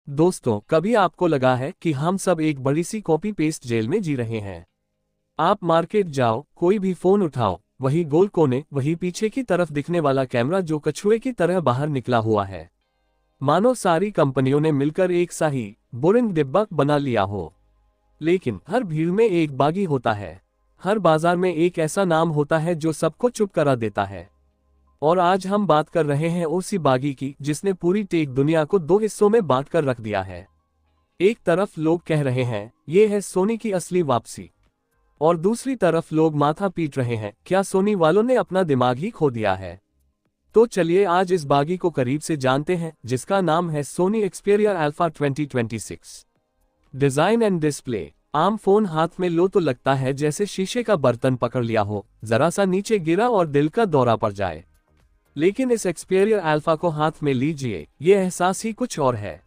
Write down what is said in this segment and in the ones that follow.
दोस्तों, कभी आपको लगा है कि हम सब एक बड़ी सी कॉपी पेस्ट जेल में जी रहे हैं? आप मार्केट जाओ, कोई भी फोन उठाओ, वही गोल कोने, वही पीछे की तरफ दिखने वाला कैमरा जो कछुए की तरह बाहर निकला हुआ है। मानो सारी कंपनियों ने मिलकर एक सा ही बोरिंग डिब्बा बना लिया हो। लेकिन हर भीड़ में एक बागी होता है, हर बाजार में एक ऐसा नाम होता है जो सबको चुप करा देता है। और आज हम बात कर रहे हैं उसी बागी की जिसने पूरी टेक दुनिया को दो हिस्सों में बांट कर रख दिया है। एक तरफ लोग कह रहे हैं ये है सोनी की असली वापसी, और दूसरी तरफ लोग माथा पीट रहे हैं, क्या सोनी वालों ने अपना दिमाग ही खो दिया है? तो चलिए आज इस बागी को करीब से जानते हैं जिसका नाम है Sony Xperia alpha 2026। Design and display. आम फोन हाथ में लो तो लगता है जैसे शीशे का बर्तन पकड़ लिया हो, जरा सा नीचे गिरा और दिल का दौरा पड़ जाए। लेकिन इस एक्सपीरिया अल्फा को हाथ में लीजिए, ये एहसास ही कुछ और है।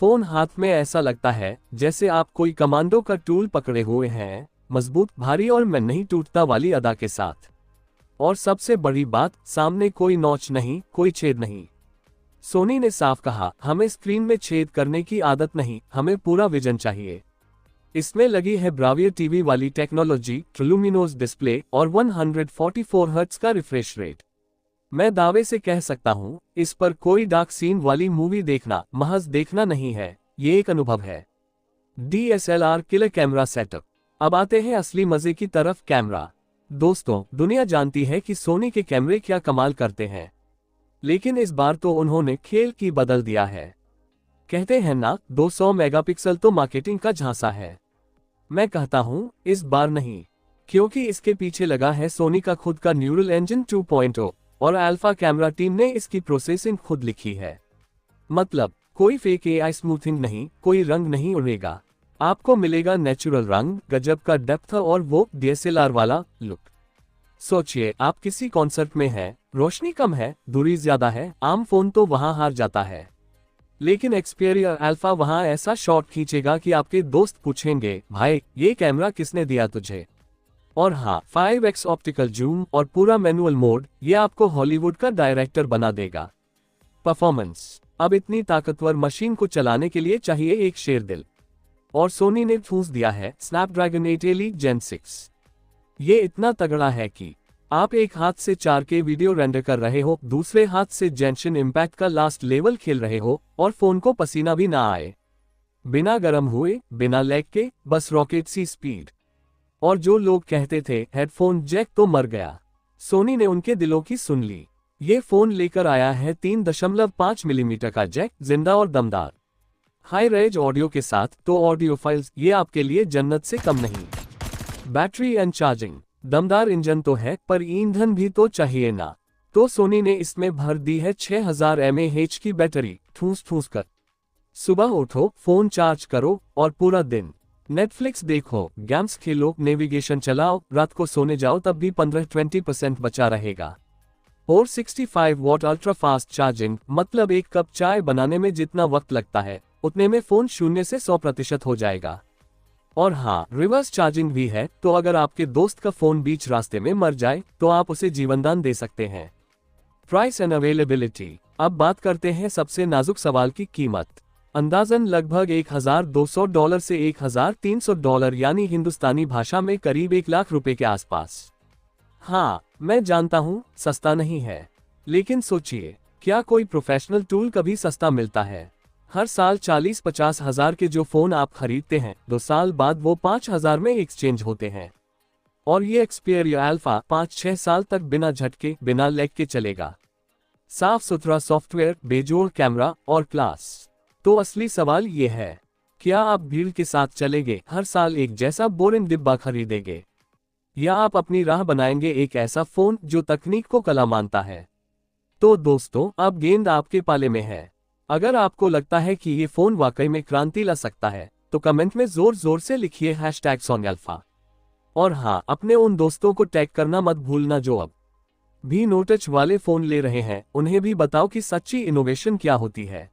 फोन हाथ में ऐसा लगता है जैसे आप कोई कमांडो का टूल पकड़े हुए हैं, मजबूत, भारी और मैं नहीं टूटता वाली अदा के साथ। और सबसे बड़ी बात, सामने कोई नॉच नहीं, कोई छेद नहीं। सोनी ने साफ कहा, हमें स्क्रीन में छेद करने की आदत नहीं, हमें पूरा विजन चाहिए। इसमें लगी है ब्रावियर टीवी वाली टेक्नोलॉजी, ट्रुलुमिनोस डिस्प्ले और 144 हर्ट्ज का रिफ्रेश रेट। मैं दावे से कह सकता हूं, इस पर कोई डार्क सीन वाली मूवी देखना महज देखना नहीं है, ये एक अनुभव है। DSLR killer camera setup. अब आते हैं असली मजे की तरफ, कैमरा। दोस्तों, दुनिया जानती है कि सोनी के कैमरे क्या कमाल करते हैं, लेकिन इस बार तो उन्होंने खेल की बदल दिया है। कहते हैं ना, 200 मेगापिक्सल तो मार्केटिंग का झांसा है। मैं कहता हूं इस बार नहीं, क्योंकि इसके पीछे लगा है सोनी का खुद का न्यूरल इंजन 2.0 और अल्फा कैमरा टीम ने इसकी प्रोसेसिंग खुद लिखी है। मतलब कोई फेक AI स्मूथिंग नहीं, कोई रंग नहीं उड़ेगा, आपको मिलेगा नेचुरल रंग, गजब का डेप्थ और वो DSLR वाला लुक। सोचिए, आप किसी कॉन्सर्ट में हैं, रोशनी कम है, दूरी ज्यादा है, आम फोन तो वहां हार जाता है, लेकिन एक्सपीरिया अल्फा वहां ऐसा शॉट खींचेगा कि आपके दोस्त पूछेंगे, भाई ये कैमरा किसने दिया तुझे? और हाँ, 5x ऑप्टिकल जूम और पूरा मैनुअल मोड, ये आपको हॉलीवुड का डायरेक्टर बना देगा। परफॉर्मेंस। अब इतनी ताकतवर मशीन को चलाने के लिए चाहिए एक शेर दिल, और सोनी ने ठूंस दिया है स्नैपड्रैगन 8 Elite Gen 6। ये इतना तगड़ा है कि आप एक हाथ से 4K वीडियो रेंडर कर रहे हो, दूसरे हाथ से जेंशन इम्पैक्ट का लास्ट लेवल खेल रहे हो, और फोन को पसीना भी ना आए, बिना गर्म हुए, बिना लैग के, बस रॉकेट सी स्पीड। और जो लोग कहते थे हेडफोन जैक तो मर गया, सोनी ने उनके दिलों की सुन ली। ये फोन लेकर आया है 3.5 मिलीमीटर का जैक, जिंदा और दमदार, हाई रेंज ऑडियो के साथ, तो ऑडियो फाइल्स ये आपके लिए जन्नत से कम नहीं। Battery and charging. दमदार इंजन तो है, पर ईंधन भी तो चाहिए ना, तो सोनी ने इसमें भर दी है 6000 mAh की बैटरी, ठूस ठूस कर। सुबह उठो, फोन चार्ज करो और पूरा दिन नेटफ्लिक्स देखो, गेम्स खेलो, नेविगेशन चलाओ, रात को सोने जाओ तब भी 15-20% बचा रहेगा। और 65 वॉट अल्ट्रा फास्ट चार्जिंग, मतलब एक कप चाय बनाने में जितना वक्त लगता है, उतने में फोन 0 से 100% हो जाएगा। और हाँ, रिवर्स चार्जिंग भी है, तो अगर आपके दोस्त का फोन बीच रास्ते में मर जाए तो आप उसे जीवनदान दे सकते हैं। Price and availability. अब बात करते हैं सबसे नाजुक सवाल की कीमत। अंदाजन लगभग $1200 से $1300, यानी हिंदुस्तानी भाषा में करीब 1 लाख रुपए के आसपास। हाँ, मैं जानता हूँ सस्ता नहीं है, लेकिन सोचिए, क्या कोई प्रोफेशनल टूल कभी सस्ता मिलता है? हर साल 40-50 हजार के जो फोन आप खरीदते हैं, 2 साल बाद वो 5000 में एक्सचेंज होते हैं। और ये एक्सपीरिया अल्फा 5-6 साल तक बिना झटके, बिना लैग के चलेगा। साफ सुथरा सॉफ्टवेयर, बेजोड़ कैमरा और क्लास। तो असली सवाल ये है, क्या आप भीड़ के साथ चलेंगे, हर साल एक जैसा बोरिंग डिब्बा खरीदेंगे, या आप अपनी राह बनाएंगे एक ऐसा फोन जो तकनीक को कला मानता है? तो दोस्तों, अब गेंद आपके पाले में है। अगर आपको लगता है कि ये फोन वाकई में क्रांति ला सकता है, तो कमेंट में जोर जोर से लिखिए #SonyAlpha। और हाँ, अपने उन दोस्तों को टैग करना मत भूलना जो अब भी नो टच वाले फोन ले रहे हैं, उन्हें भी बताओ कि सच्ची इनोवेशन क्या होती है।